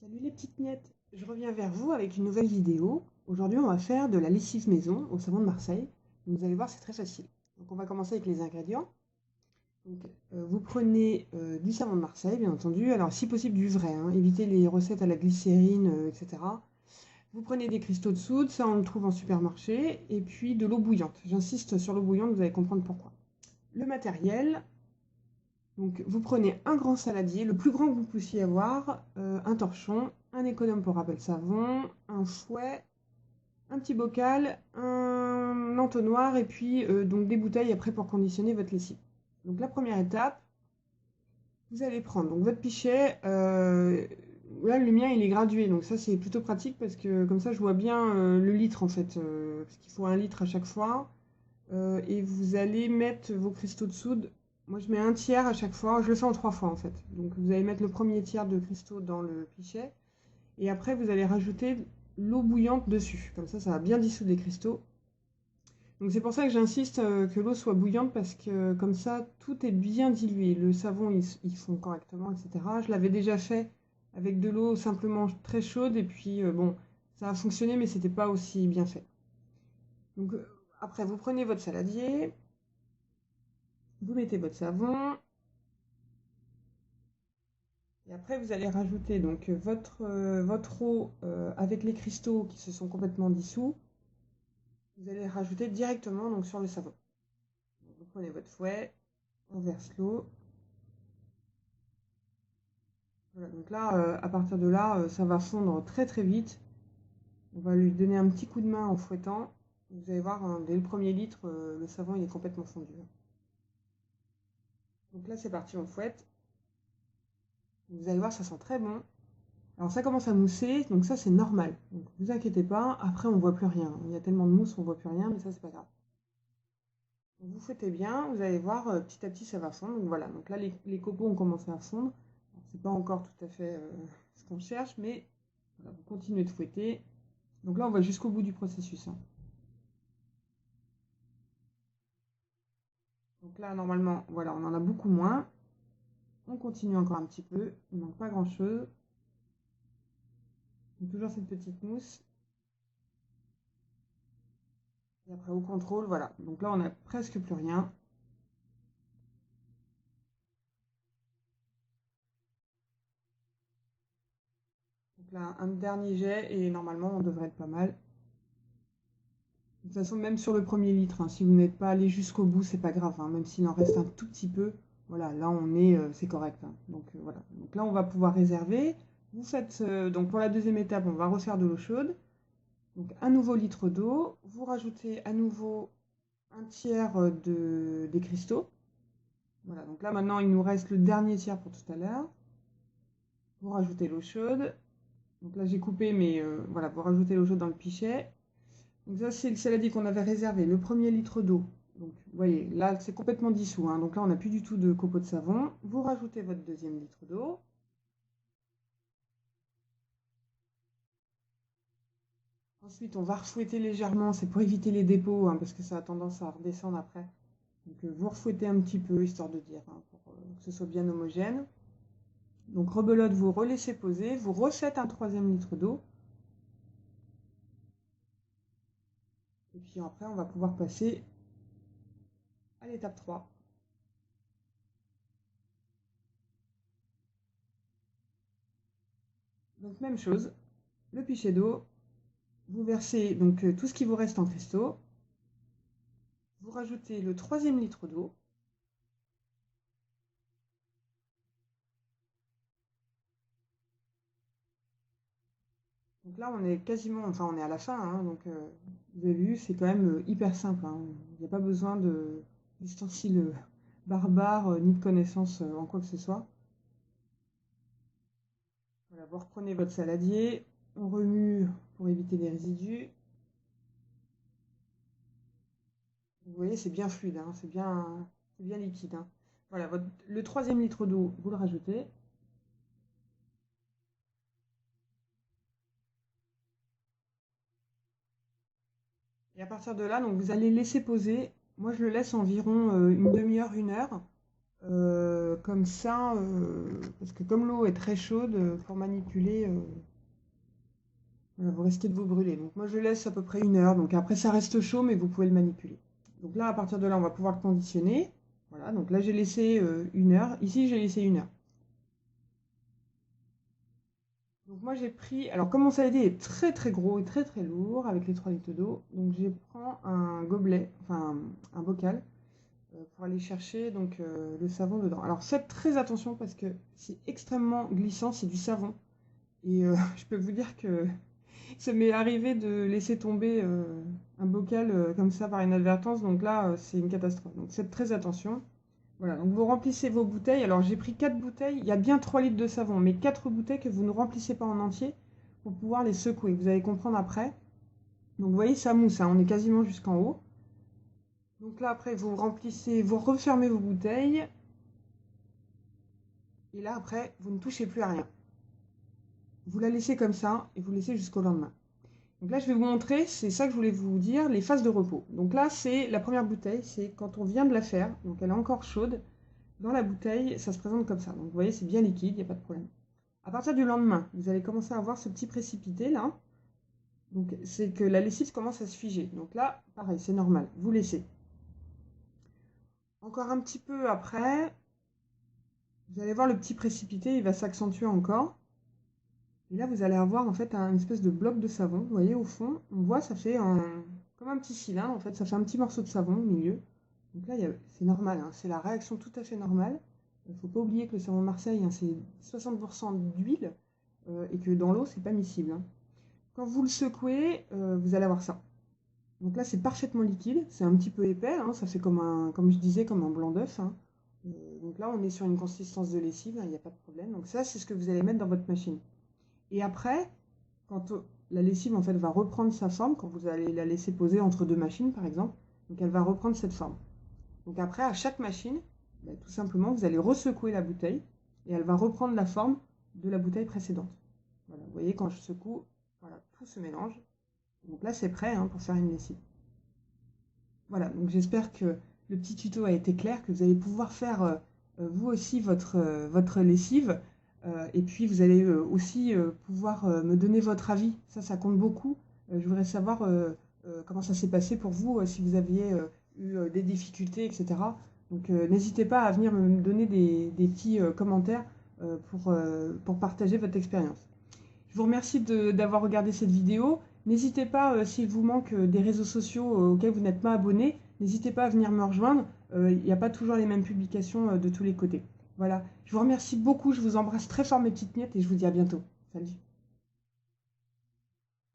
Salut les petites miettes, je reviens vers vous avec une nouvelle vidéo. Aujourd'hui, on va faire de la lessive maison au savon de Marseille. Vous allez voir, c'est très facile. Donc, on va commencer avec les ingrédients. Donc, vous prenez du savon de Marseille, bien entendu. Alors, si possible, du vrai, hein. Évitez les recettes à la glycérine, etc. Vous prenez des cristaux de soude, ça on le trouve en supermarché. Et puis de l'eau bouillante. J'insiste sur l'eau bouillante, vous allez comprendre pourquoi. Le matériel, donc, vous prenez un grand saladier, le plus grand que vous puissiez avoir, un torchon, un économe pour rappel savon, un fouet, un petit bocal, un entonnoir et puis donc des bouteilles après pour conditionner votre lessive. Donc la première étape, vous allez prendre donc votre pichet. Là, le mien, il est gradué, donc ça c'est plutôt pratique parce que comme ça je vois bien le litre en fait, parce qu'il faut un litre à chaque fois. Et vous allez mettre vos cristaux de soude. Moi, je mets un tiers à chaque fois. Je le fais en 3 fois en fait. Donc, vous allez mettre le premier tiers de cristaux dans le pichet. Et après, vous allez rajouter l'eau bouillante dessus. Comme ça va bien dissoudre les cristaux. Donc, c'est pour ça que j'insiste que l'eau soit bouillante parce que comme ça, tout est bien dilué. Le savon, il fond correctement, etc. Je l'avais déjà fait avec de l'eau simplement très chaude. Et puis, bon, ça a fonctionné, mais c'était pas aussi bien fait. Donc, après, vous prenez votre saladier. Vous mettez votre savon et après vous allez rajouter donc votre eau avec les cristaux qui se sont complètement dissous. Vous allez rajouter directement donc sur le savon. Donc, vous prenez votre fouet, on verse l'eau. Voilà, donc là, à partir de là, ça va fondre très très vite. On va lui donner un petit coup de main en fouettant. Vous allez voir, hein, dès le premier litre, le savon il est complètement fondu. Donc là, c'est parti, on fouette. Vous allez voir, ça sent très bon. Alors ça commence à mousser, donc ça c'est normal. Donc vous inquiétez pas, après on voit plus rien. Il y a tellement de mousse, on voit plus rien, mais ça c'est pas grave. Donc, vous fouettez bien, vous allez voir, petit à petit ça va fondre. Donc voilà, donc là les copeaux ont commencé à fondre. C'est pas encore tout à fait ce qu'on cherche, mais voilà, vous continuez de fouetter. Donc là on va jusqu'au bout du processus, hein. Donc là normalement, voilà, on en a beaucoup moins. On continue encore un petit peu, il manque pas grand chose. Donc, toujours cette petite mousse. Et après au contrôle, voilà. Donc là on a presque plus rien. Donc là, un dernier jet et normalement on devrait être pas mal. De toute façon, même sur le premier litre, hein, si vous n'êtes pas allé jusqu'au bout, c'est pas grave, hein, même s'il en reste un tout petit peu. Voilà, là on est, c'est correct, hein. Donc voilà. Donc là on va pouvoir réserver. Vous faites donc pour la deuxième étape, on va refaire de l'eau chaude. Donc un nouveau litre d'eau. Vous rajoutez à nouveau un tiers des cristaux. Voilà. Donc là maintenant il nous reste le dernier tiers pour tout à l'heure. Vous rajoutez l'eau chaude. Donc là j'ai coupé, mais voilà, vous rajoutez l'eau chaude dans le pichet. Donc ça, c'est le saladier qu'on avait réservé, le premier litre d'eau. Donc, vous voyez, là, c'est complètement dissous, hein. Donc là, on n'a plus du tout de copeaux de savon. Vous rajoutez votre deuxième litre d'eau. Ensuite, on va refouetter légèrement. C'est pour éviter les dépôts, hein, parce que ça a tendance à redescendre après. Donc, vous refouettez un petit peu, histoire de dire, hein, pour que ce soit bien homogène. Donc, rebelote, vous relaissez poser. Vous refaites un troisième litre d'eau. Et puis après, on va pouvoir passer à l'étape 3. Donc, même chose, le pichet d'eau. Vous versez donc tout ce qui vous reste en cristaux. Vous rajoutez le troisième litre d'eau. Donc là, on est quasiment, enfin, on est à la fin, hein, donc vous avez vu, c'est quand même hyper simple, hein. Il n'y a pas besoin d'ustensiles barbares, ni de connaissances en quoi que ce soit. Voilà, vous reprenez votre saladier, on remue pour éviter les résidus. Vous voyez, c'est bien fluide, hein, c'est bien liquide, hein. Voilà, le troisième litre d'eau, vous le rajoutez. Et à partir de là, donc vous allez laisser poser. Moi, je le laisse environ une demi-heure, 1 heure. comme ça, parce que comme l'eau est très chaude, pour manipuler, voilà, vous risquez de vous brûler. Donc moi je laisse à peu près 1 heure, donc après ça reste chaud, mais vous pouvez le manipuler. Donc là, à partir de là, on va pouvoir le conditionner. Voilà, donc là j'ai laissé 1 heure. Ici j'ai laissé 1 heure. Donc moi j'ai pris, alors comme mon saladé est très très gros et très très lourd avec les 3 litres d'eau, donc je prends un gobelet, enfin un bocal, pour aller chercher donc le savon dedans. Alors faites très attention parce que c'est extrêmement glissant, c'est du savon. Et je peux vous dire que ça m'est arrivé de laisser tomber un bocal comme ça par inadvertance, donc là c'est une catastrophe. Donc faites très attention. Voilà, donc vous remplissez vos bouteilles. Alors j'ai pris 4 bouteilles, il y a bien 3 litres de savon, mais 4 bouteilles que vous ne remplissez pas en entier pour pouvoir les secouer. Vous allez comprendre après. Donc vous voyez, ça mousse, hein, on est quasiment jusqu'en haut. Donc là après vous remplissez, vous refermez vos bouteilles. Et là après, vous ne touchez plus à rien. Vous la laissez comme ça et vous laissez jusqu'au lendemain. Donc là je vais vous montrer, c'est ça que je voulais vous dire, les phases de repos. Donc là c'est la première bouteille, c'est quand on vient de la faire, donc elle est encore chaude. Dans la bouteille, ça se présente comme ça. Donc vous voyez, c'est bien liquide, il n'y a pas de problème. À partir du lendemain, vous allez commencer à avoir ce petit précipité là. Donc c'est que la lessive commence à se figer. Donc là, pareil, c'est normal. Vous laissez. Encore un petit peu après, vous allez voir le petit précipité, il va s'accentuer encore. Et là, vous allez avoir en fait une espèce de bloc de savon. Vous voyez au fond, on voit, ça fait comme un petit cylindre en fait. Ça fait un petit morceau de savon au milieu. Donc là, c'est normal, hein, c'est la réaction tout à fait normale. Il ne faut pas oublier que le savon de Marseille, hein, c'est 60% d'huile et que dans l'eau, c'est pas miscible, hein. Quand vous le secouez, vous allez avoir ça. Donc là, c'est parfaitement liquide, c'est un petit peu épais, hein, ça fait comme je disais, comme un blanc d'œuf, hein. Donc là, on est sur une consistance de lessive, hein, il n'y a pas de problème. Donc ça, c'est ce que vous allez mettre dans votre machine. Et après, quand la lessive en fait va reprendre sa forme, quand vous allez la laisser poser entre 2 machines, par exemple, donc elle va reprendre cette forme. Donc après, à chaque machine, tout simplement, vous allez ressecouer la bouteille et elle va reprendre la forme de la bouteille précédente. Voilà, vous voyez, quand je secoue, voilà, tout se mélange. Donc là, c'est prêt, hein, pour faire une lessive. Voilà, donc j'espère que le petit tuto a été clair, que vous allez pouvoir faire vous aussi votre lessive. Et puis, vous allez aussi pouvoir me donner votre avis. Ça compte beaucoup. Je voudrais savoir comment ça s'est passé pour vous, si vous aviez eu des difficultés, etc. Donc, n'hésitez pas à venir me donner des petits commentaires pour partager votre expérience. Je vous remercie d'avoir regardé cette vidéo. N'hésitez pas, s'il vous manque des réseaux sociaux auxquels vous n'êtes pas abonné, n'hésitez pas à venir me rejoindre. Il n'y a pas toujours les mêmes publications de tous les côtés. Voilà, je vous remercie beaucoup, je vous embrasse très fort mes petites miettes et je vous dis à bientôt. Salut.